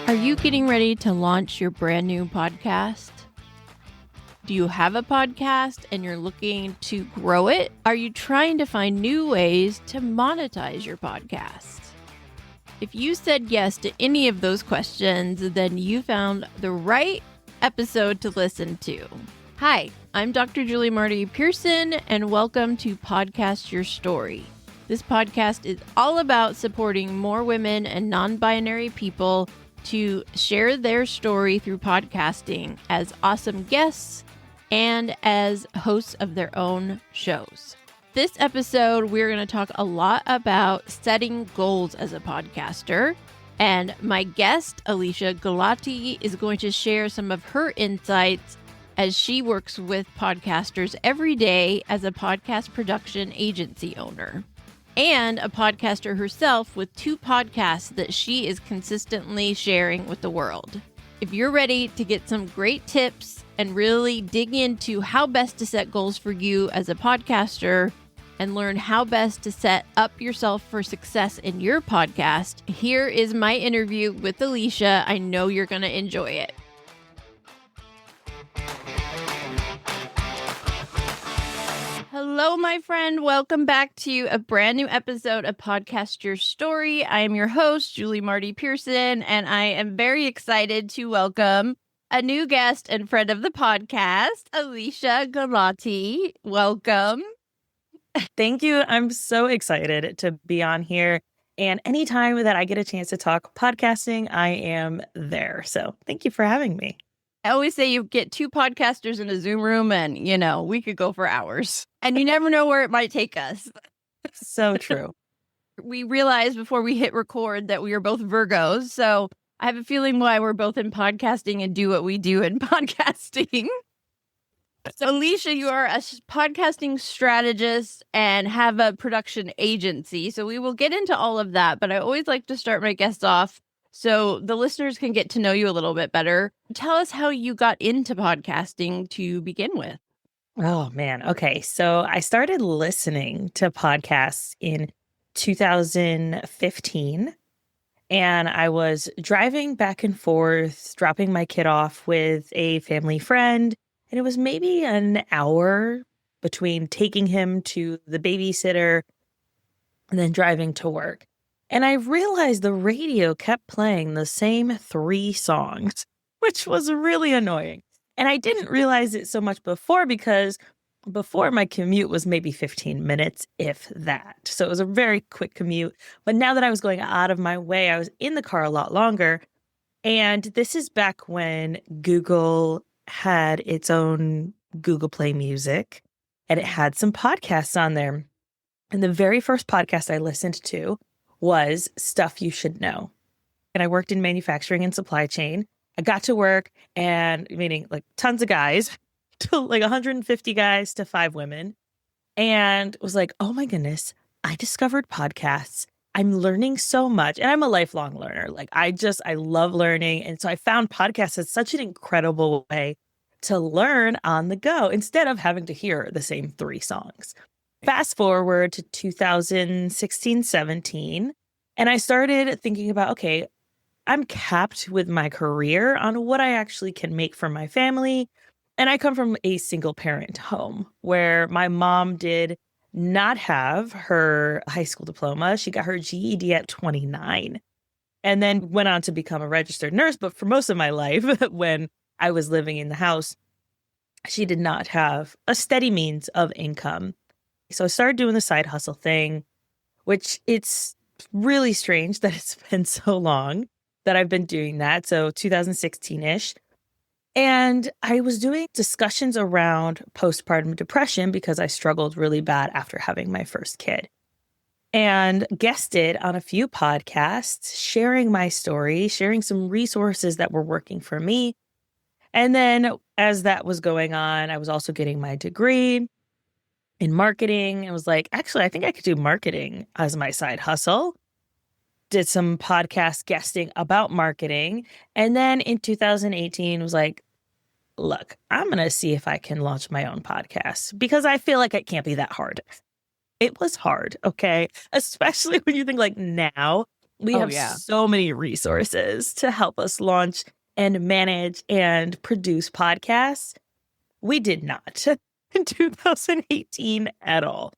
Are you getting ready to launch your brand new podcast? Do you have a podcast and you're looking to grow it? Are you trying to find new ways to monetize your podcast? If you said yes to any of those questions, then you found the right episode to listen to. Hi, I'm Dr. Julie Marty-Pearson, and welcome to Podcast Your Story. This podcast is all about supporting more women and non-binary people to share their story through podcasting as awesome guests and as hosts of their own shows. This episode, we're going to talk a lot about setting goals as a podcaster. And my guest, Alesia Galati, is going to share some of her insights as she works with podcasters every day as a podcast production agency owner, and a podcaster herself with 2 podcasts that she is consistently sharing with the world. If you're ready to get some great tips and really dig into how best to set goals for you as a podcaster and learn how best to set up yourself for success in your podcast, here is my interview with Alesia. I know you're going to enjoy it. Hello, my friend. Welcome back to a brand new episode of Podcast Your Story. I am your host, Julie Marty-Pearson, and I am very excited to welcome a new guest and friend of the podcast, Alesia Galati. Welcome. Thank you. I'm so excited to be on here. And anytime that I get a chance to talk podcasting, I am there. So thank you for having me. I always say you get 2 podcasters in a Zoom room and, we could go for hours. And you never know where it might take us. So true. We realized before we hit record that we are both Virgos. So I have a feeling why we're both in podcasting and do what we do in podcasting. So, Alesia, you are a podcasting strategist and have a production agency. So we will get into all of that. But I always like to start my guests off so the listeners can get to know you a little bit better. Tell us how you got into podcasting to begin with. Oh, man. Okay. So I started listening to podcasts in 2015. And I was driving back and forth, dropping my kid off with a family friend. And it was maybe an hour between taking him to the babysitter and then driving to work. And I realized the radio kept playing the same 3 songs, which was really annoying. And I didn't realize it so much because before my commute was maybe 15 minutes, if that. So it was a very quick commute. But now that I was going out of my way, I was in the car a lot longer. And this is back when Google had its own Google Play Music, and it had some podcasts on there. And the very first podcast I listened to was Stuff You Should Know. And I worked in manufacturing and supply chain. I got to work and meeting like tons of guys, to like 150 guys to 5 women, and was like, oh my goodness, I discovered podcasts. I'm learning so much. And I'm a lifelong learner. Like I love learning. And so I found podcasts as such an incredible way to learn on the go instead of having to hear the same 3 songs. Fast forward to 2016, 17, and I started thinking about, okay, I'm capped with my career on what I actually can make for my family. And I come from a single parent home where my mom did not have her high school diploma. She got her GED at 29 and then went on to become a registered nurse. But for most of my life, when I was living in the house, she did not have a steady means of income. So I started doing the side hustle thing, which it's really strange that it's been so long that I've been doing that. So 2016-ish. And I was doing discussions around postpartum depression because I struggled really bad after having my first kid. And guested on a few podcasts, sharing my story, sharing some resources that were working for me. And then as that was going on, I was also getting my degree in marketing. I was like, actually, I think I could do marketing as my side hustle. Did some podcast guesting about marketing. And then in 2018, was like, look, I'm going to see if I can launch my own podcast because I feel like it can't be that hard. It was hard, okay? Especially when you think like now we Oh, have yeah. so many resources to help us launch and manage and produce podcasts. We did not in 2018 at all.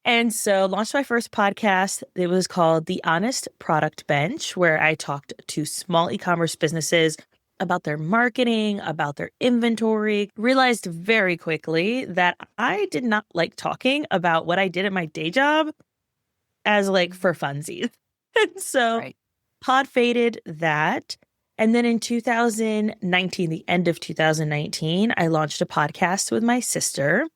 And so launched my first podcast. It was called The Honest Product Bench, where I talked to small e-commerce businesses about their marketing, about their inventory. Realized very quickly that I did not like talking about what I did at my day job as like for funsies. And so Right. pod faded that. And then in 2019, the end of 2019, I launched a podcast with my sister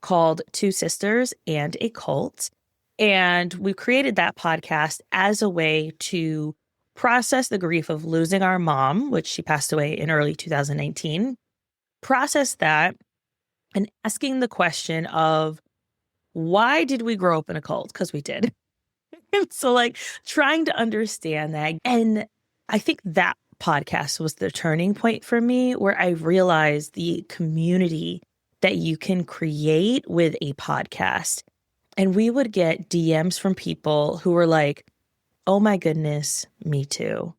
called Two Sisters and a Cult. And we created that podcast as a way to process the grief of losing our mom, which she passed away in early 2019, process that and asking the question of why did we grow up in a cult? Because we did. So like trying to understand that. And I think that podcast was the turning point for me where I realized the community that you can create with a podcast. And we would get DMs from people who were like, oh my goodness, me too.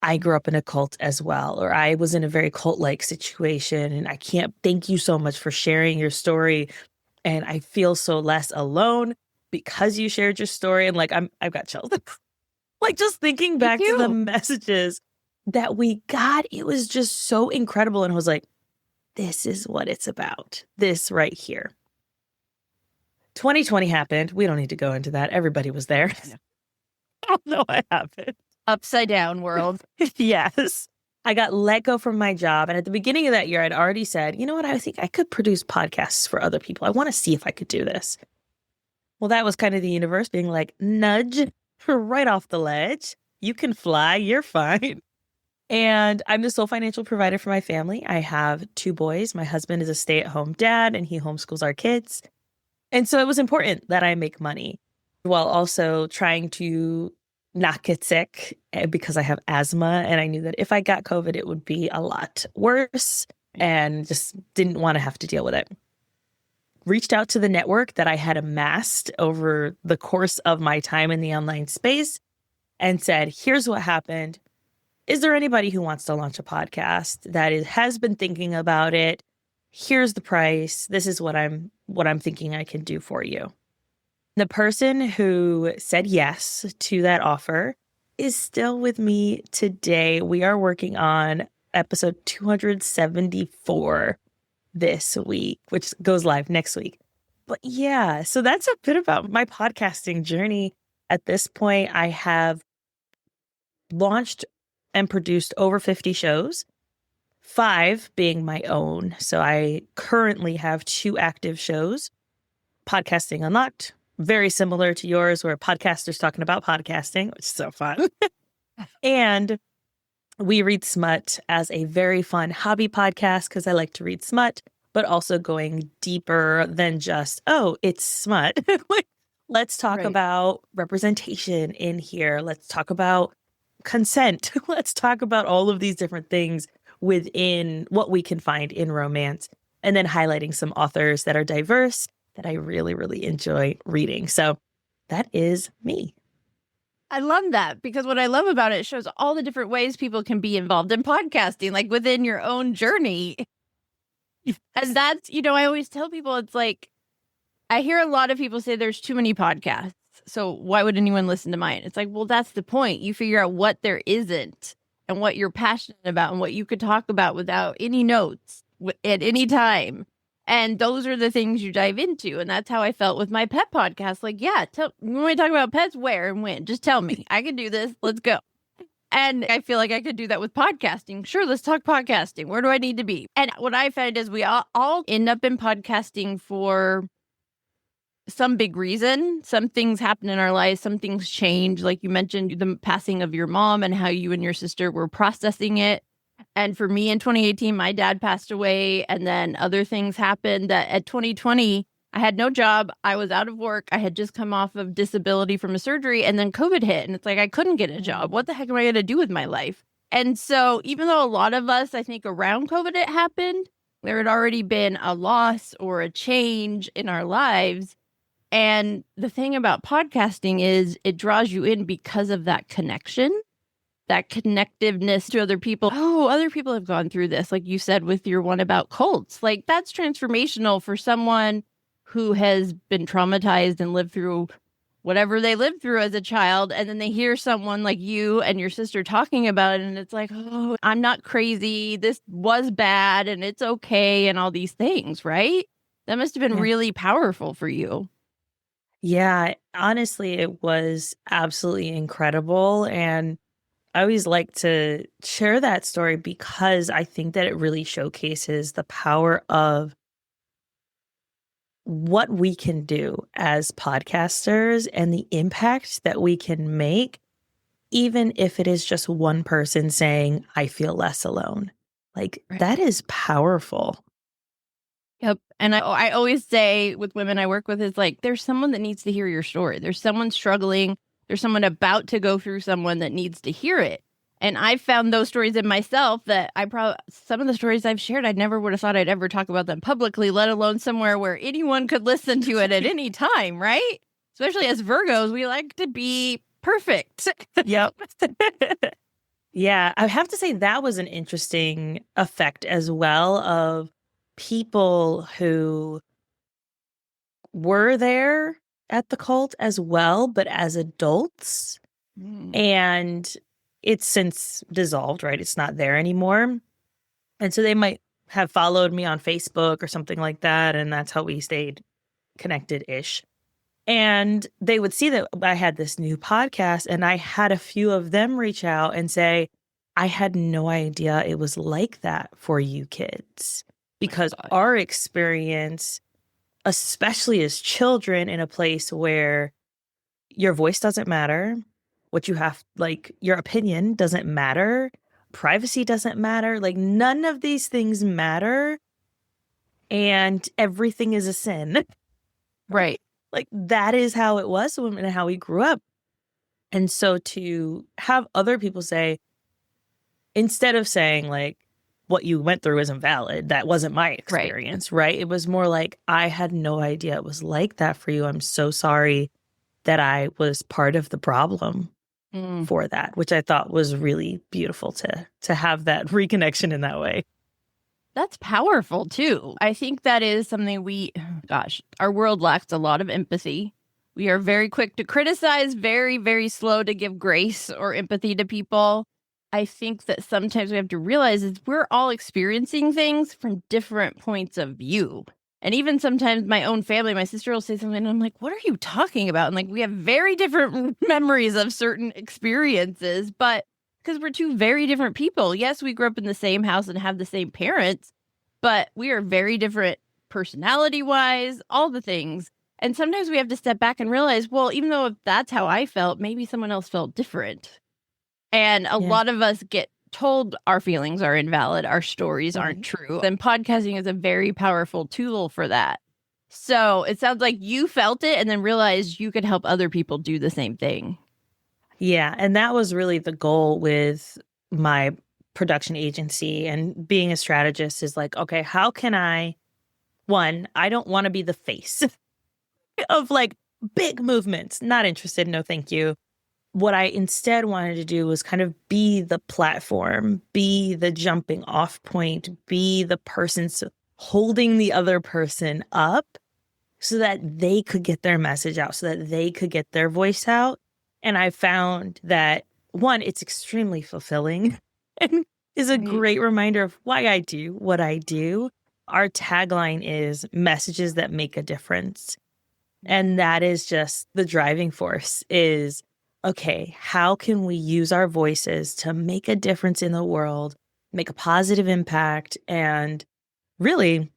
I grew up in a cult as well, or I was in a very cult-like situation. And I can't thank you so much for sharing your story. And I feel so less alone because you shared your story. And like, I've got chills. Like just thinking Me back to the too. messages that we got, it was just so incredible. And I was like, this is what it's about. This right here. 2020 happened. We don't need to go into that. Everybody was there. I know. Oh, no, what happened? Upside down world. Yes. I got let go from my job. And at the beginning of that year, I'd already said, you know what? I think I could produce podcasts for other people. I want to see if I could do this. Well, that was kind of the universe being like, nudge right off the ledge. You can fly. You're fine. And I'm the sole financial provider for my family. I have 2 boys. My husband is a stay-at-home dad, and he homeschools our kids. And so it was important that I make money while also trying to not get sick because I have asthma. And I knew that if I got COVID, it would be a lot worse and just didn't want to have to deal with it. Reached out to the network that I had amassed over the course of my time in the online space and said, here's what happened. Is there anybody who wants to launch a podcast that has been thinking about it? Here's the price. This is what I'm thinking I can do for you. The person who said yes to that offer is still with me today. We are working on episode 274 this week, which goes live next week. But yeah, so that's a bit about my podcasting journey. At this point, I have launched and produced over 50 shows, 5 being my own. So I currently have 2 active shows. Podcasting Unlocked, very similar to yours, where podcasters talking about podcasting, which is so fun. And We Read Smut as a very fun hobby podcast because I like to read smut, but also going deeper than just, oh, it's smut. Like, let's talk about representation in here. Let's talk about consent. Let's talk about all of these different things within what we can find in romance, and then highlighting some authors that are diverse that I really, really enjoy reading. So that is me. I love that because what I love about it shows all the different ways people can be involved in podcasting, like within your own journey. And that's, I always tell people, it's like, I hear a lot of people say there's too many podcasts. So why would anyone listen to mine? It's like, well, that's the point. You figure out what there isn't and what you're passionate about and what you could talk about without any notes at any time. And those are the things you dive into. And that's how I felt with my pet podcast. Like, yeah, when we talk about pets, where and when, just tell me. I can do this. Let's go. And I feel like I could do that with podcasting. Sure, let's talk podcasting. Where do I need to be? And what I find is we all end up in podcasting for some big reason. Some things happen in our lives. Some things change. Like you mentioned, the passing of your mom and how you and your sister were processing it. And for me in 2018, my dad passed away. And then other things happened that at 2020, I had no job. I was out of work. I had just come off of disability from a surgery. And then COVID hit. And it's like, I couldn't get a job. What the heck am I going to do with my life? And so even though a lot of us, I think around COVID it happened, there had already been a loss or a change in our lives. And the thing about podcasting is it draws you in because of that connection, that connectiveness to other people. Oh, other people have gone through this, like you said with your one about cults. Like that's transformational for someone who has been traumatized and lived through whatever they lived through as a child. And then they hear someone like you and your sister talking about it. And it's like, oh, I'm not crazy. This was bad and it's okay. And all these things, right? That must have been really powerful for you. Yeah, honestly, it was absolutely incredible. And I always like to share that story because I think that it really showcases the power of what we can do as podcasters and the impact that we can make, even if it is just one person saying, I feel less alone. Like that is powerful. Yep. And I always say with women I work with, is like, there's someone that needs to hear your story. There's someone struggling. There's someone about to go through someone that needs to hear it. And I found those stories in myself that some of the stories I've shared, I never would have thought I'd ever talk about them publicly, let alone somewhere where anyone could listen to it at any time, right? Especially as Virgos, we like to be perfect. Yep. Yeah, I have to say that was an interesting effect as well of people who were there at the cult as well, but as adults. And it's since dissolved, right? It's not there anymore. And so they might have followed me on Facebook or something like that. And that's how we stayed connected-ish. And they would see that I had this new podcast, and I had a few of them reach out and say, I had no idea it was like that for you kids. Because our experience, especially as children in a place where your voice doesn't matter, what you have, like your opinion doesn't matter, privacy doesn't matter, like none of these things matter, and everything is a sin. Right. Like that is how it was and how we grew up. And so to have other people say, instead of saying like, what you went through isn't valid, that wasn't my experience, right? It was more like, I had no idea it was like that for you. I'm so sorry that I was part of the problem for that, which I thought was really beautiful to have that reconnection in that way. That's powerful too. I think that is something our world lacks a lot of empathy. We are very quick to criticize, very, very slow to give grace or empathy to people. I think that sometimes we have to realize is we're all experiencing things from different points of view. And even sometimes my own family, my sister will say something and I'm like, what are you talking about? And like, we have very different memories of certain experiences, but because we're two very different people. Yes, we grew up in the same house and have the same parents, but we are very different personality-wise, all the things. And sometimes we have to step back and realize, well, even though if that's how I felt, maybe someone else felt different. And a lot of us get told our feelings are invalid, our stories aren't true. And podcasting is a very powerful tool for that. So it sounds like you felt it and then realized you could help other people do the same thing. Yeah. And that was really the goal with my production agency and being a strategist is like, okay, how can I don't want to be the face of like big movements. Not interested. No, thank you. What I instead wanted to do was kind of be the platform, be the jumping off point, be the person holding the other person up so that they could get their message out, so that they could get their voice out. And I found that, one, it's extremely fulfilling and is a great reminder of why I do what I do. Our tagline is messages that make a difference. And that is just the driving force is, okay, how can we use our voices to make a difference in the world, make a positive impact, and really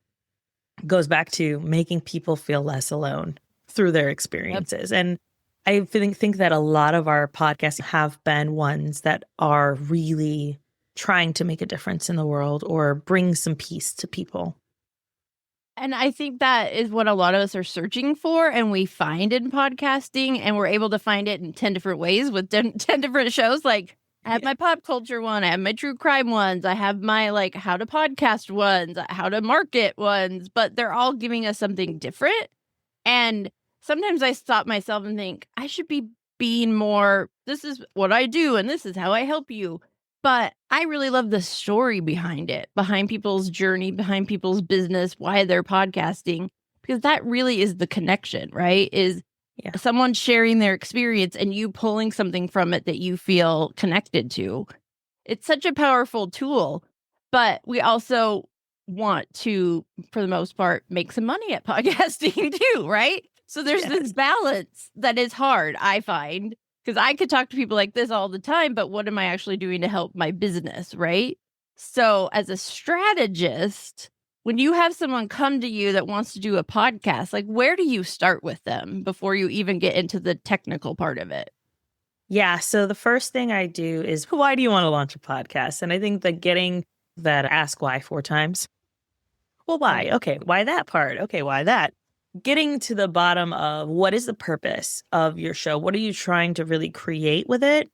goes back to making people feel less alone through their experiences. Yep. And I think that a lot of our podcasts have been ones that are really trying to make a difference in the world or bring some peace to people. And I think that is what a lot of us are searching for and we find in podcasting, and we're able to find it in 10 different ways with 10 different shows. Like I have my pop culture one, I have my true crime ones, I have my like how to podcast ones, how to market ones, but they're all giving us something different. And sometimes I stop myself and think I should be being more, this is what I do and this is how I help you. But I really love the story behind it, behind people's journey, behind people's business, why they're podcasting, because that really is the connection, right? Is Yeah. someone sharing their experience and you pulling something from it that you feel connected to. It's such a powerful tool, but we also want to, for the most part, make some money at podcasting too, right? So there's this balance that is hard, I find, because I could talk to people like this all the time, but what am I actually doing to help my business, right? So as a strategist, when you have someone come to you that wants to do a podcast, like where do you start with them before you even get into the technical part of it? Yeah. So the first thing I do is, why do you want to launch a podcast? And I think that getting that ask why 4 times. Well, why? Right. Okay. Why that part? Okay. Why that? Getting to the bottom of what is the purpose of your show? What are you trying to really create with it?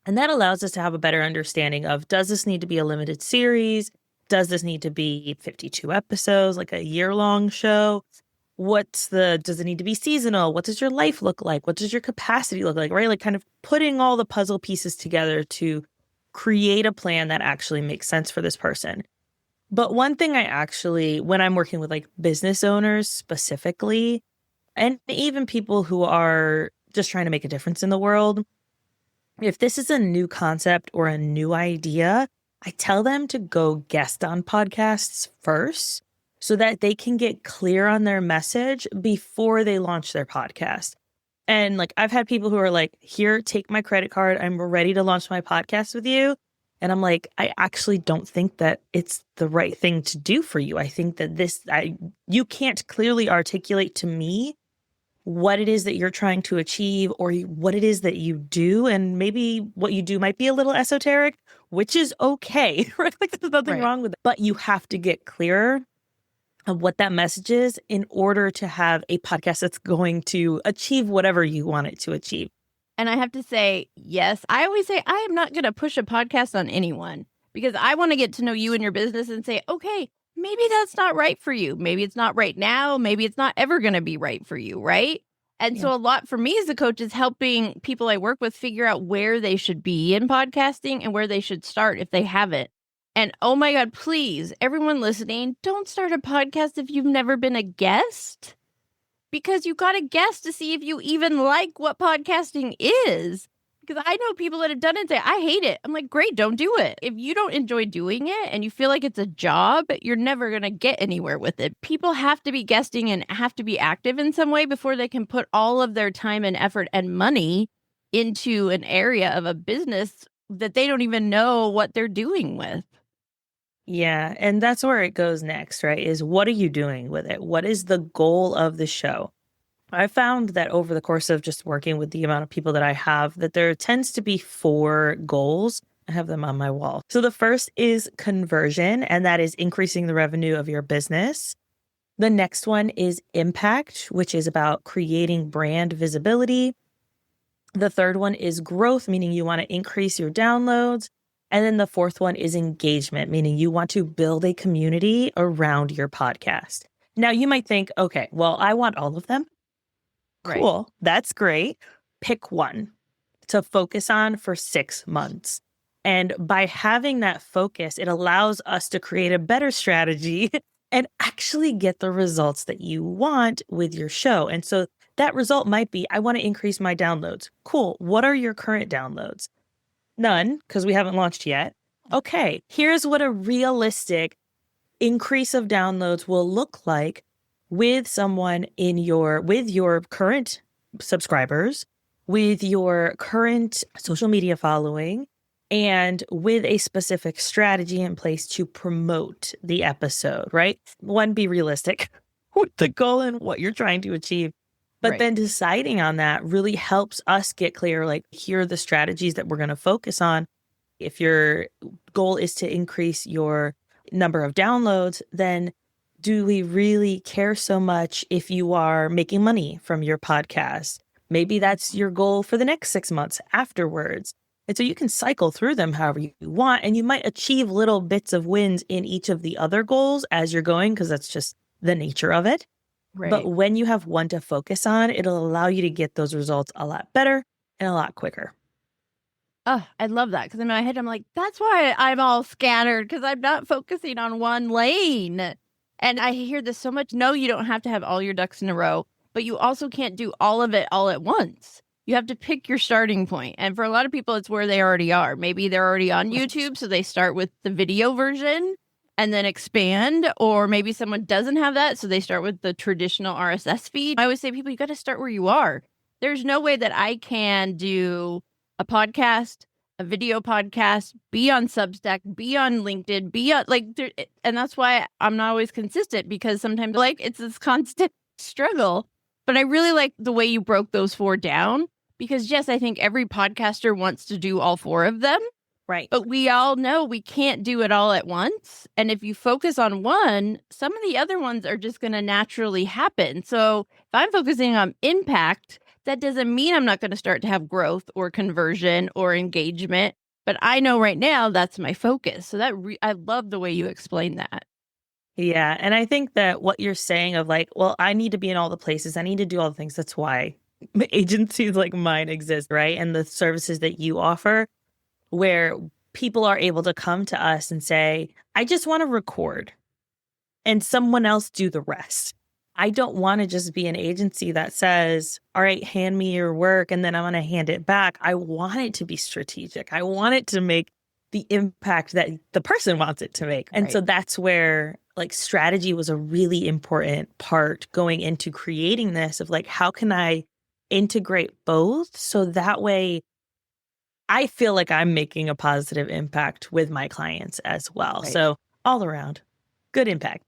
And that allows us to have a better understanding of, does this need to be a limited series? Does this need to be 52 episodes, like a year-long show? Does it need to be seasonal? What does your life look like? What does your capacity look like, right? Like kind of putting all the puzzle pieces together to create a plan that actually makes sense for this person. But one thing when I'm working with like business owners specifically, and even people who are just trying to make a difference in the world, if this is a new concept or a new idea, I tell them to go guest on podcasts first so that they can get clear on their message before they launch their podcast. And like, I've had people who are like, here, take my credit card. I'm ready to launch my podcast with you. And I'm like, I actually don't think that it's the right thing to do for you. I think that you can't clearly articulate to me what it is that you're trying to achieve or what it is that you do. And maybe what you do might be a little esoteric, which is okay, right? Like there's nothing wrong with it. But you have to get clearer of what that message is in order to have a podcast that's going to achieve whatever you want it to achieve. And I have to say, yes, I always say I am not going to push a podcast on anyone because I want to get to know you and your business and say, okay, maybe that's not right for you. Maybe it's not right now. Maybe it's not ever going to be right for you, right? And so a lot for me as a coach is helping people I work with figure out where they should be in podcasting and where they should start if they haven't. And oh my God, please, everyone listening, don't start a podcast if you've never been a guest. Because you got to guess to see if you even like what podcasting is. Because I know people that have done it and say, I hate it. I'm like, great, don't do it. If you don't enjoy doing it and you feel like it's a job, you're never going to get anywhere with it. People have to be guesting and have to be active in some way before they can put all of their time and effort and money into an area of a business that they don't even know what they're doing with. Yeah. And that's where it goes next, right? Is what are you doing with it? What is the goal of the show? I found that over the course of just working with the amount of people that I have, that there tends to be 4 goals. I have them on my wall. So the first is conversion, and that is increasing the revenue of your business. The next one is impact, which is about creating brand visibility. The third one is growth, meaning you want to increase your downloads. And then the fourth one is engagement, meaning you want to build a community around your podcast. Now you might think, okay, well, I want all of them. Cool. Right. That's great. Pick one to focus on for 6 months. And by having that focus, it allows us to create a better strategy and actually get the results that you want with your show. And so that result might be, I want to increase my downloads. Cool. What are your current downloads? None, because we haven't launched yet. Okay, here's what a realistic increase of downloads will look like with someone with your current subscribers, with your current social media following, and with a specific strategy in place to promote the episode, right? One, be realistic with the goal and what you're trying to achieve. But then deciding on that really helps us get clear, like, here are the strategies that we're going to focus on. If your goal is to increase your number of downloads, then do we really care so much if you are making money from your podcast? Maybe that's your goal for the next 6 months afterwards. And so you can cycle through them however you want, and you might achieve little bits of wins in each of the other goals as you're going, because that's just the nature of it. But Right. when you have one to focus on, it'll allow you to get those results a lot better and a lot quicker. Oh, I love that because in my head, I'm like, that's why I'm all scattered because I'm not focusing on one lane. And I hear this so much. No, you don't have to have all your ducks in a row, but you also can't do all of it all at once. You have to pick your starting point. And for a lot of people, it's where they already are. Maybe they're already on YouTube, so they start with the video version and then expand. Or maybe someone doesn't have that, so they start with the traditional RSS feed. I always say, people, you got to start where you are. There's no way that I can do a podcast, a video podcast, be on Substack, be on LinkedIn, be on and that's why I'm not always consistent because sometimes it's this constant struggle. But I really like the way you broke those 4 down because yes, I think every podcaster wants to do all 4 of them. Right. But we all know we can't do it all at once. And if you focus on one, some of the other ones are just going to naturally happen. So if I'm focusing on impact, that doesn't mean I'm not going to start to have growth or conversion or engagement. But I know right now that's my focus. So I love the way you explain that. Yeah. And I think that what you're saying of well, I need to be in all the places. I need to do all the things. That's why agencies like mine exist, right? And the services that you offer where people are able to come to us and say, I just want to record and someone else do the rest. I don't want to just be an agency that says, all right, hand me your work and then I'm going to hand it back. I want it to be strategic. I want it to make the impact that the person wants it to make. And so that's where strategy was a really important part going into creating this of how can I integrate both so that way I feel like I'm making a positive impact with my clients as well. Right. So all around, good impact.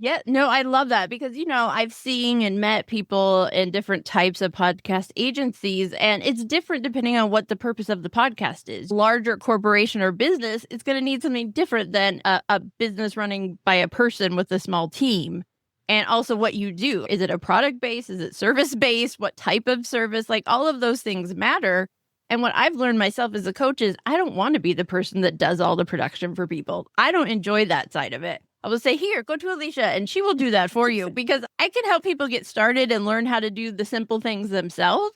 Yeah, no, I love that because, I've seen and met people in different types of podcast agencies, and it's different depending on what the purpose of the podcast is. Larger corporation or business, it's going to need something different than a business running by a person with a small team. And also what you do. Is it a product based? Is it service based? What type of service? All of those things matter. And what I've learned myself as a coach is I don't want to be the person that does all the production for people. I don't enjoy that side of it. I will say, here, go to Alesia and she will do that for you because I can help people get started and learn how to do the simple things themselves.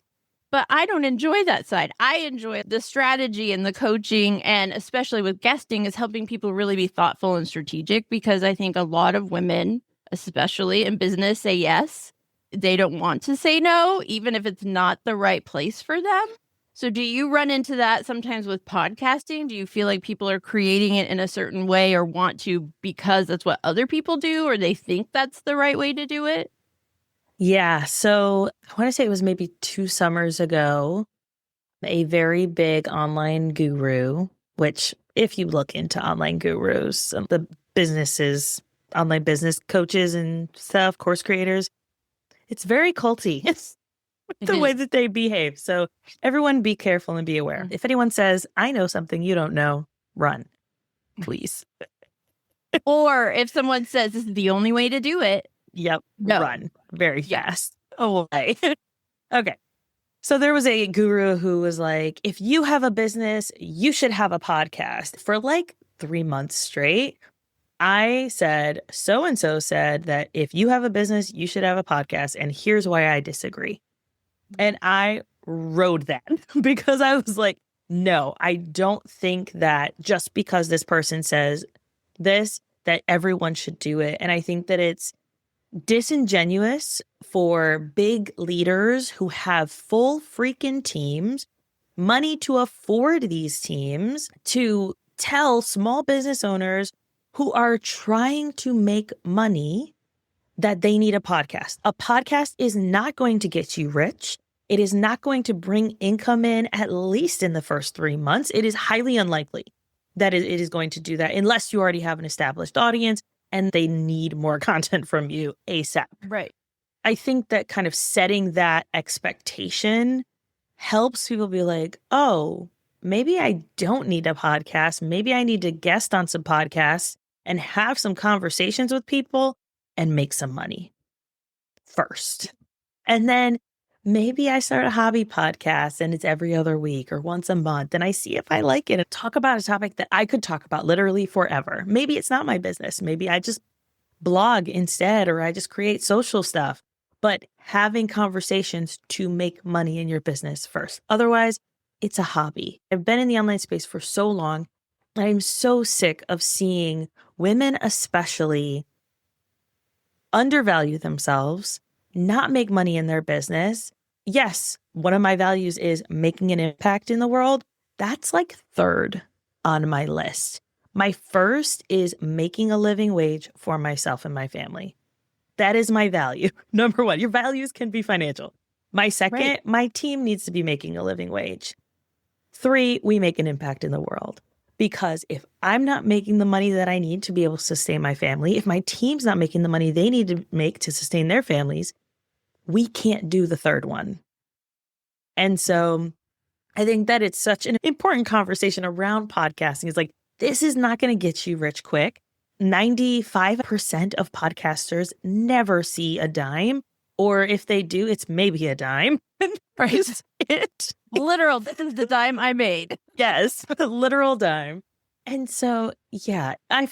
But I don't enjoy that side. I enjoy the strategy and the coaching, and especially with guesting is helping people really be thoughtful and strategic because I think a lot of women, especially in business, say yes. They don't want to say no, even if it's not the right place for them. So do you run into that sometimes with podcasting? Do you feel like people are creating it in a certain way or want to because that's what other people do or they think that's the right way to do it? Yeah. So I want to say it was maybe 2 summers ago, a very big online guru, which if you look into online gurus, the businesses, online business coaches and stuff, course creators, it's very culty. It's the way that they behave. So everyone be careful and be aware. If anyone says, I know something you don't know, run, please. Or if someone says this is the only way to do it. Yep. No. Run very fast. Away. Okay. So there was a guru who was like, if you have a business, you should have a podcast. For 3 months straight, I said, so-and-so said that if you have a business, you should have a podcast. And here's why I disagree. And I rode that because I was like, no, I don't think that just because this person says this, that everyone should do it. And I think that it's disingenuous for big leaders who have full freaking teams, money to afford these teams, to tell small business owners who are trying to make money that they need a podcast. A podcast is not going to get you rich. It is not going to bring income in, at least in the first 3 months. It is highly unlikely that it is going to do that unless you already have an established audience and they need more content from you ASAP. Right. I think that kind of setting that expectation helps people be like, oh, maybe I don't need a podcast. Maybe I need to guest on some podcasts and have some conversations with people and make some money first. And then maybe I start a hobby podcast and it's every other week or once a month and I see if I like it and talk about a topic that I could talk about literally forever. Maybe it's not my business. Maybe I just blog instead, or I just create social stuff. But having conversations to make money in your business first. Otherwise, it's a hobby. I've been in the online space for so long. I'm so sick of seeing women, especially, undervalue themselves, not make money in their business. Yes, one of my values is making an impact in the world. That's like third on my list. My first is making a living wage for myself and my family. That is my value. Number one, your values can be financial. My second, my team needs to be making a living wage. 3, we make an impact in the world. Because if I'm not making the money that I need to be able to sustain my family, if my team's not making the money they need to make to sustain their families, we can't do the third one. And so I think that it's such an important conversation around podcasting. It's like, this is not going to get you rich quick. 95% of podcasters never see a dime, or if they do, it's maybe a dime. Right? It. Literal, this is the dime I made. Yes, a literal dime. And so, yeah, I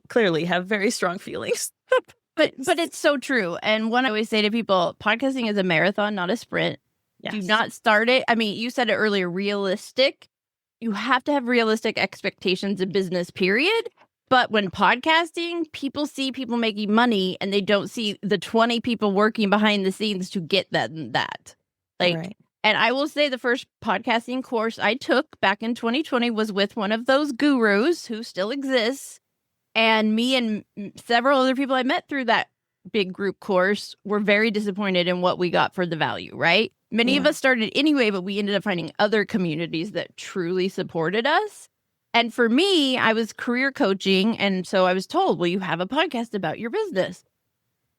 clearly have very strong feelings. But it's so true. And one I always say to people, podcasting is a marathon, not a sprint. Yes. Do not start it. I mean, you said it earlier, realistic. You have to have realistic expectations in business, period. But when podcasting, people see people making money and they don't see the 20 people working behind the scenes to get that. Like, and I will say the first podcasting course I took back in 2020 was with one of those gurus who still exists. And me and several other people I met through that big group course were very disappointed in what we got for the value, right? Many of us started anyway, but we ended up finding other communities that truly supported us. And for me, I was career coaching. And so I was told, well, you have a podcast about your business.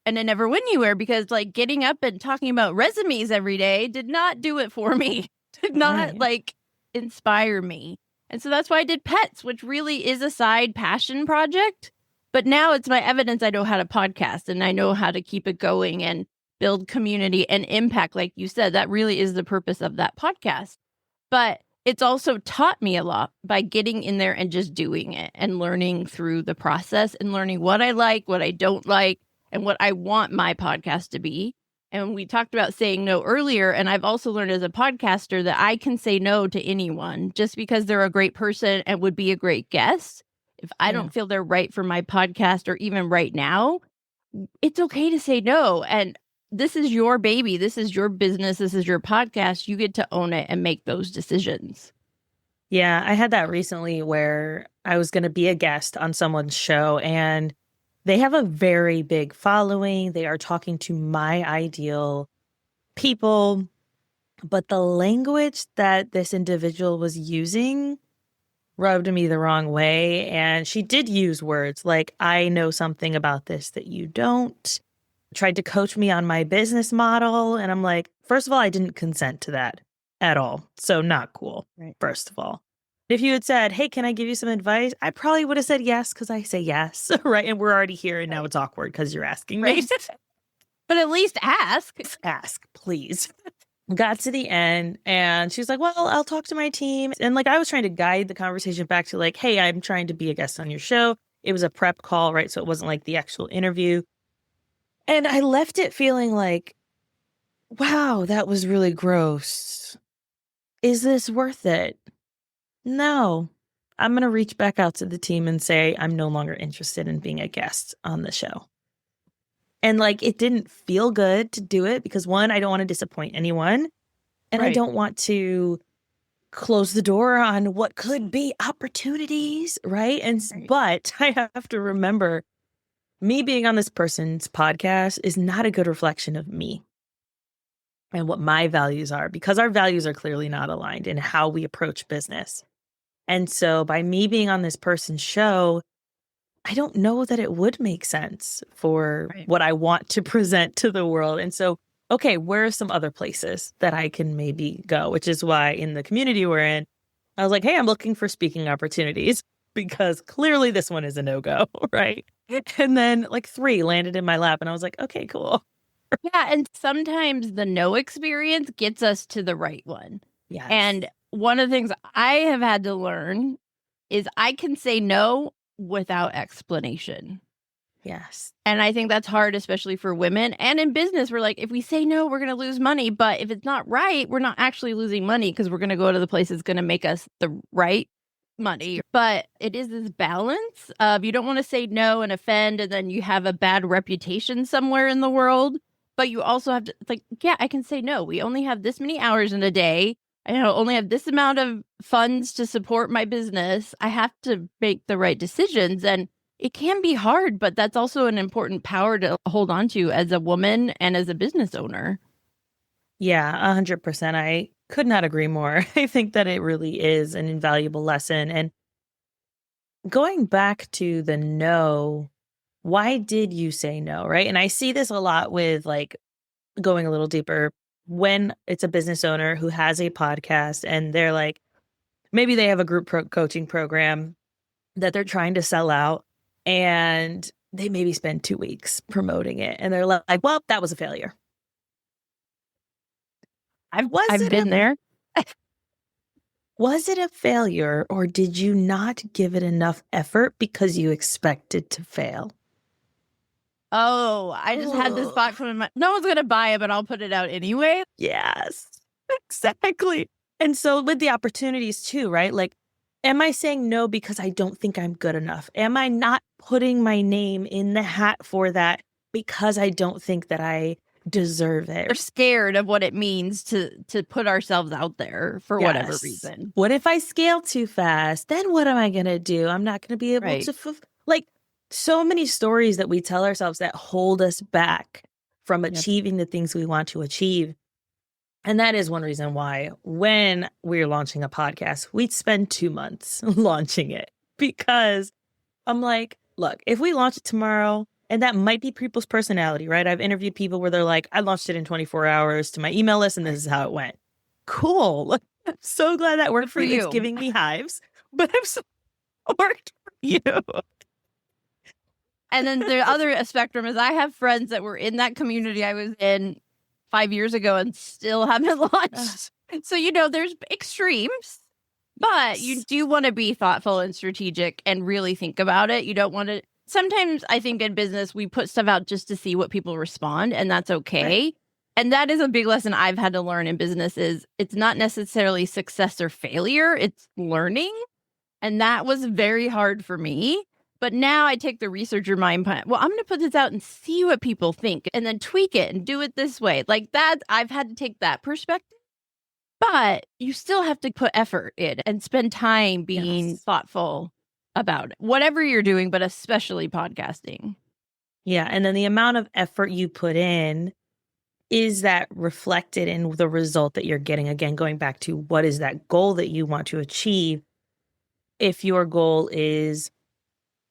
And it never went anywhere because like getting up and talking about resumes every day did not do it for me, did not like inspire me. And so that's why I did pets, which really is a side passion project. But now it's my evidence I know how to podcast and I know how to keep it going and build community and impact. Like you said, that really is the purpose of that podcast. But it's also taught me a lot by getting in there and just doing it and learning through the process and learning what I like, what I don't like, and what I want my podcast to be. And we talked about saying no earlier. And I've also learned as a podcaster that I can say no to anyone just because they're a great person and would be a great guest. If I don't feel they're right for my podcast or even right now, it's okay to say no. And this is your baby. This is your business. This is your podcast. You get to own it and make those decisions. Yeah, I had that recently where I was going to be a guest on someone's show and they have a very big following. They are talking to my ideal people, but the language that this individual was using rubbed me the wrong way. And she did use words like, I know something about this that you don't. Tried to coach me on my business model. And I'm like, first of all, I didn't consent to that at all. So not cool, first of all. If you had said, hey, can I give you some advice? I probably would have said yes because I say yes, right? And we're already here and now it's awkward because you're asking me. But at least ask. Ask, please. Got to the end and she was like, well, I'll talk to my team. And like I was trying to guide the conversation back to like, hey, I'm trying to be a guest on your show. It was a prep call, right? So it wasn't like the actual interview. And I left it feeling like, wow, that was really gross. Is this worth it? No. I'm going to reach back out to the team and say, I'm no longer interested in being a guest on the show. And like, it didn't feel good to do it because one, I don't want to disappoint anyone. And I don't want to close the door on what could be opportunities, right? But I have to remember me being on this person's podcast is not a good reflection of me and what my values are because our values are clearly not aligned in how we approach business. And so by me being on this person's show, I don't know that it would make sense for what I want to present to the world. And so, okay, where are some other places that I can maybe go? Which is why in the community we're in, I was like, hey, I'm looking for speaking opportunities because clearly this one is a no-go, right? And then like 3 landed in my lap and I was like, okay, cool. Yeah. And sometimes the no experience gets us to the right one. Yes. And one of the things I have had to learn is I can say no without explanation. Yes. And I think that's hard, especially for women. And in business, we're like, if we say no, we're going to lose money. But if it's not right, we're not actually losing money because we're going to go to the place that's going to make us the right money. But it is this balance of you don't want to say no and offend, and then you have a bad reputation somewhere in the world. But you also have to, like, yeah, I can say no. We only have this many hours in a day. I only have this amount of funds to support my business. I have to make the right decisions. And it can be hard, but that's also an important power to hold on to as a woman and as a business owner. Yeah, 100%. I could not agree more. I think that it really is an invaluable lesson. And going back to the no, why did you say no, right? And I see this a lot with like going a little deeper when it's a business owner who has a podcast and they're like, maybe they have a group coaching program that they're trying to sell out and they maybe spend 2 weeks promoting it. And they're like, well, that was a failure. I've been there. Was it a failure or did you not give it enough effort because you expected to fail? Oh, I just had this thought come in my, no one's going to buy it, but I'll put it out anyway. Yes, exactly. And so with the opportunities too, right? Like, am I saying no because I don't think I'm good enough? Am I not putting my name in the hat for that because I don't think that I deserve it? We're scared of what it means to put ourselves out there for whatever Yes. reason. What if I scale too fast? Then what am I going to do? I'm not going to be able Right. to like so many stories that we tell ourselves that hold us back from achieving the things we want to achieve. And that is one reason why when we're launching a podcast, we'd spend 2 months launching it because I'm like, look, if we launch it tomorrow, and that might be people's personality, right? I've interviewed people where they're like, I launched it in 24 hours to my email list and this is how it went. Cool. I'm so glad that worked for you. It's giving me hives, but I'm so worked for you. And then the other spectrum is I have friends that were in that community I was in 5 years ago and still haven't launched. So, there's extremes, but you do want to be thoughtful and strategic and really think about it. You don't want to. Sometimes I think in business, we put stuff out just to see what people respond, and that's okay. Right. And that is a big lesson I've had to learn in business is it's not necessarily success or failure. It's learning. And that was very hard for me. But now I take the researcher mind, well, I'm going to put this out and see what people think and then tweak it and do it this way. Like that, I've had to take that perspective. But you still have to put effort in and spend time being thoughtful about it, whatever you're doing, but especially podcasting. Yeah. And then the amount of effort you put in, is that reflected in the result that you're getting? Again, going back to what is that goal that you want to achieve? If your goal is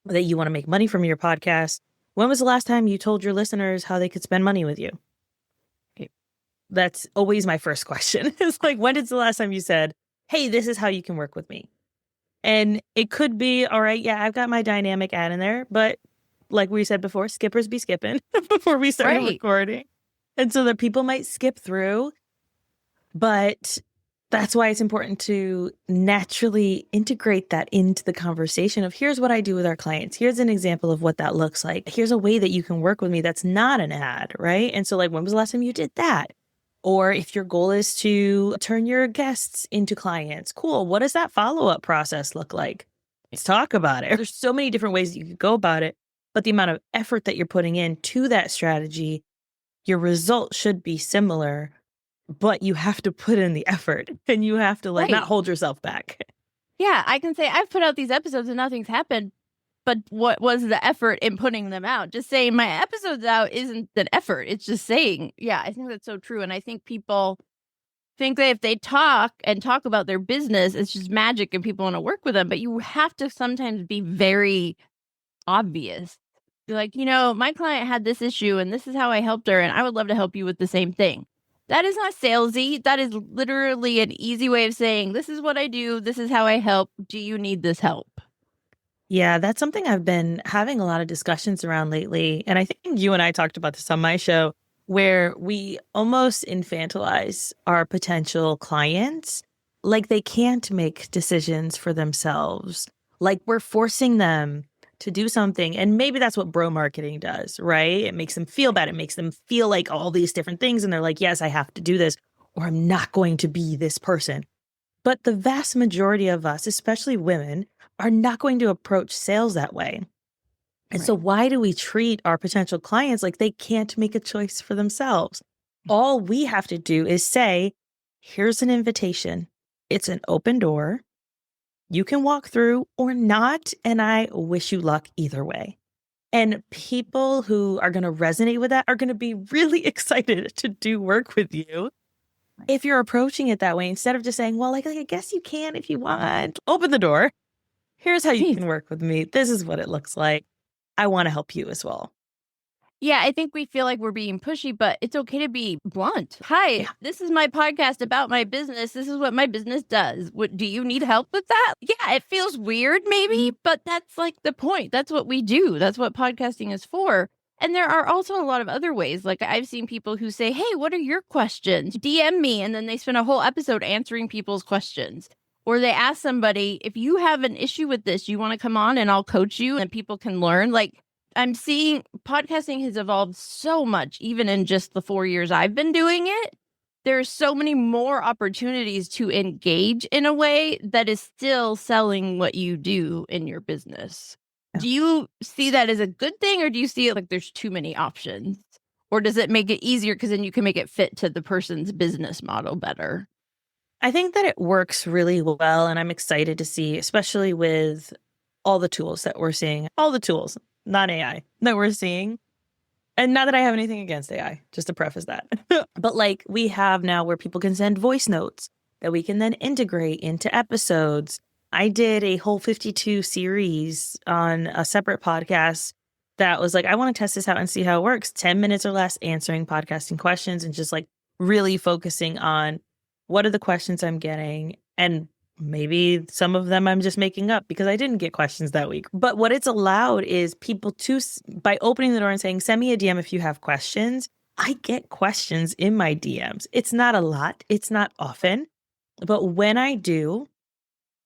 that you want to make money from your podcast, when was the last time you told your listeners how they could spend money with you? Okay. That's always my first question. It's like, when is the last time you said, hey, this is how you can work with me? And it could be, all right, yeah, I've got my dynamic ad in there, but like we said before, skippers be skipping before we started recording. And so that people might skip through, but that's why it's important to naturally integrate that into the conversation of here's what I do with our clients. Here's an example of what that looks like. Here's a way that you can work with me that's not an ad, right? And so like, when was the last time you did that? Or if your goal is to turn your guests into clients, cool. What does that follow-up process look like? Let's talk about it. There's so many different ways that you could go about it, but the amount of effort that you're putting into that strategy, your result should be similar, but you have to put in the effort and you have to not hold yourself back. Yeah, I can say I've put out these episodes and nothing's happened, but what was the effort in putting them out? Just saying my episode's out isn't an effort. It's just saying, yeah, I think that's so true. And I think people think that if they talk about their business, it's just magic and people want to work with them. But you have to sometimes be very obvious. You're like, my client had this issue and this is how I helped her. And I would love to help you with the same thing. That is not salesy. That is literally an easy way of saying, this is what I do. This is how I help. Do you need this help? Yeah, that's something I've been having a lot of discussions around lately. And I think you and I talked about this on my show, where we almost infantilize our potential clients like they can't make decisions for themselves. Like we're forcing them to do something. And maybe that's what bro marketing does, right? It makes them feel bad. It makes them feel like all these different things. And they're like, yes, I have to do this, or I'm not going to be this person. But the vast majority of us, especially women, are not going to approach sales that way. And so why do we treat our potential clients like they can't make a choice for themselves? All we have to do is say, here's an invitation. It's an open door. You can walk through or not, and I wish you luck either way. And people who are going to resonate with that are going to be really excited to do work with you if you're approaching it that way, instead of just saying, well, like, I guess you can if you want. Open the door. Here's how you can work with me. This is what it looks like. I want to help you as well. Yeah, I think we feel like we're being pushy, but it's okay to be blunt. Hi, this is my podcast about my business. This is what my business does. Do you need help with that? Yeah, it feels weird maybe, but that's like the point. That's what we do. That's what podcasting is for. And there are also a lot of other ways. Like I've seen people who say, hey, what are your questions? DM me. And then they spend a whole episode answering people's questions. Or they ask somebody, if you have an issue with this, you want to come on and I'll coach you and people can learn. Like I'm seeing podcasting has evolved so much, even in just the 4 years I've been doing it. There's so many more opportunities to engage in a way that is still selling what you do in your business. Do you see that as a good thing, or do you see it like there's too many options? Or does it make it easier because then you can make it fit to the person's business model better? I think that it works really well, and I'm excited to see, especially with all the tools that we're seeing, all the tools, not AI, that we're seeing. And not that I have anything against AI, just to preface that. But like we have now where people can send voice notes that we can then integrate into episodes. I did a whole 52 series on a separate podcast that was like, I want to test this out and see how it works. 10 minutes or less answering podcasting questions and just like really focusing on what are the questions I'm getting. And maybe some of them I'm just making up because I didn't get questions that week. But what it's allowed is people to, by opening the door and saying, send me a DM if you have questions. I get questions in my DMs. It's not a lot. It's not often. But when I do,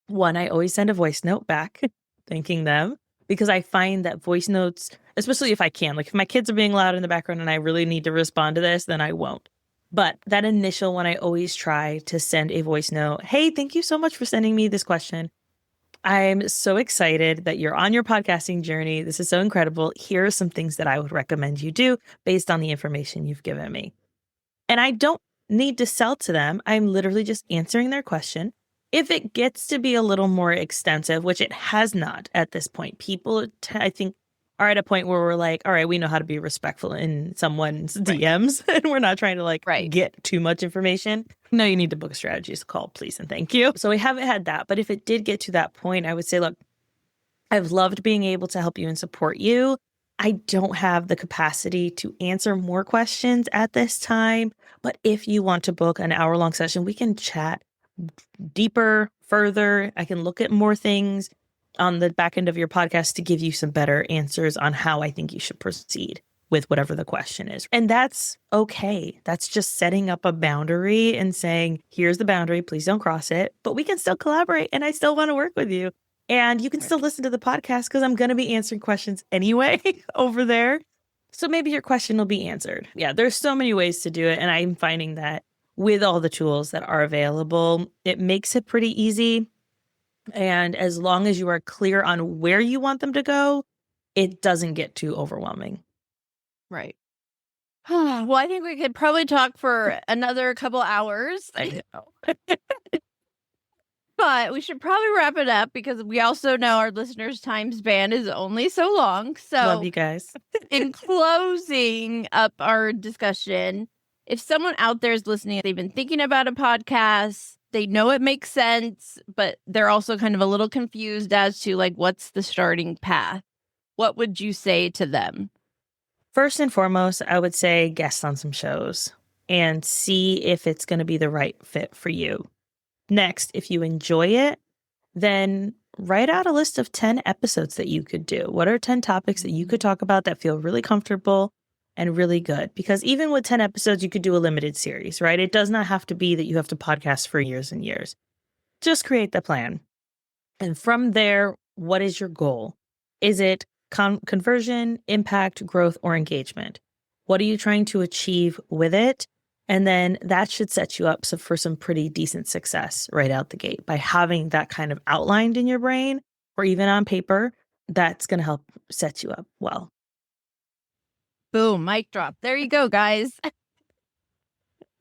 one, I always send a voice note back thanking them, because I find that voice notes, especially if I can, like if my kids are being loud in the background and I really need to respond to this, then I won't. But that initial one, I always try to send a voice note. Hey, thank you so much for sending me this question. I'm so excited that you're on your podcasting journey. This is so incredible. Here are some things that I would recommend you do based on the information you've given me. And I don't need to sell to them. I'm literally just answering their question. If it gets to be a little more extensive, which it has not at this point, people, I think, are at a point where we're like, all right, we know how to be respectful in someone's DMs, and we're not trying to get too much information. No, you need to book a strategist call, please, and thank you. So we haven't had that. But if it did get to that point, I would say, look, I've loved being able to help you and support you. I don't have the capacity to answer more questions at this time. But if you want to book an hour-long session, we can chat deeper, further. I can look at more things on the back end of your podcast to give you some better answers on how I think you should proceed with whatever the question is. And that's okay. That's just setting up a boundary and saying, here's the boundary, please don't cross it, but we can still collaborate and I still want to work with you. And you can still listen to the podcast because I'm going to be answering questions anyway over there. So maybe your question will be answered. Yeah, there's so many ways to do it. And I'm finding that with all the tools that are available, it makes it pretty easy. And as long as you are clear on where you want them to go, it doesn't get too overwhelming. Right. Well, I think we could probably talk for another couple hours. I know. But we should probably wrap it up because we also know our listeners' time span is only so long. So love you guys. In closing up our discussion, if someone out there is listening, they've been thinking about a podcast, they know it makes sense, but they're also kind of a little confused as to like, what's the starting path? What would you say to them? First and foremost, I would say guest on some shows and see if it's going to be the right fit for you. Next, if you enjoy it, then write out a list of 10 episodes that you could do. What are 10 topics that you could talk about that feel really comfortable and really good? Because even with 10 episodes, you could do a limited series, right? It does not have to be that you have to podcast for years and years. Just create the plan. And from there, what is your goal? Is it conversion, impact, growth, or engagement? What are you trying to achieve with it? And then that should set you up for some pretty decent success right out the gate by having that kind of outlined in your brain or even on paper. That's going to help set you up well. Boom, mic drop. There you go, guys.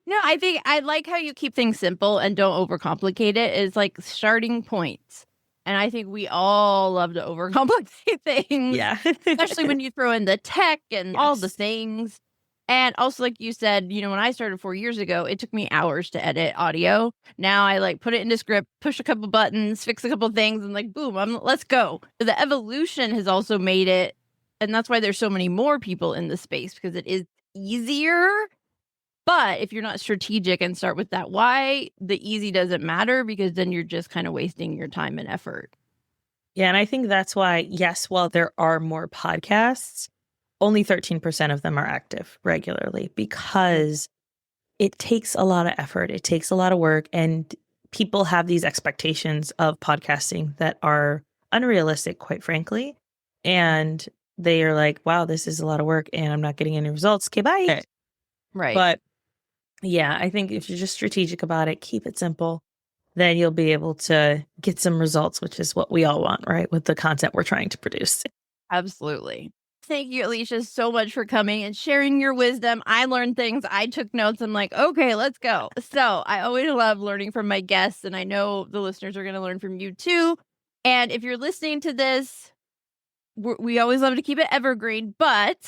No, I think I like how you keep things simple and don't overcomplicate it. It's like starting points. And I think we all love to overcomplicate things. Yeah. Especially when you throw in the tech and all the things. And also, like you said, when I started 4 years ago, it took me hours to edit audio. Now I like put it into script, push a couple buttons, fix a couple things, and like, boom, let's go. The evolution has also made it. And that's why there's so many more people in the space, because it is easier. But if you're not strategic and start with that why, the easy doesn't matter, because then you're just kind of wasting your time and effort. Yeah. And I think that's why, yes, while there are more podcasts, only 13% of them are active regularly, because it takes a lot of effort. It takes a lot of work. And people have these expectations of podcasting that are unrealistic, quite frankly. And they are like, wow, this is a lot of work and I'm not getting any results. Okay, bye. Right. But yeah, I think if you're just strategic about it, keep it simple, then you'll be able to get some results, which is what we all want, right? With the content we're trying to produce. Absolutely. Thank you, Alesia, so much for coming and sharing your wisdom. I learned things. I took notes. I'm like, okay, let's go. So I always love learning from my guests, and I know the listeners are going to learn from you too. And if you're listening to this, we always love to keep it evergreen, but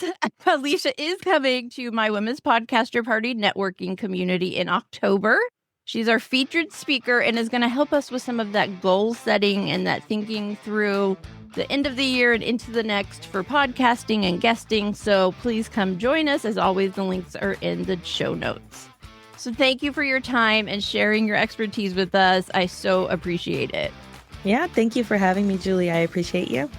Alesia is coming to my Women's Podcaster Party networking community in October. She's our featured speaker and is going to help us with some of that goal setting and that thinking through the end of the year and into the next for podcasting and guesting. So please come join us. As always, the links are in the show notes. So thank you for your time and sharing your expertise with us. I so appreciate it. Yeah, thank you for having me, Julie. I appreciate you.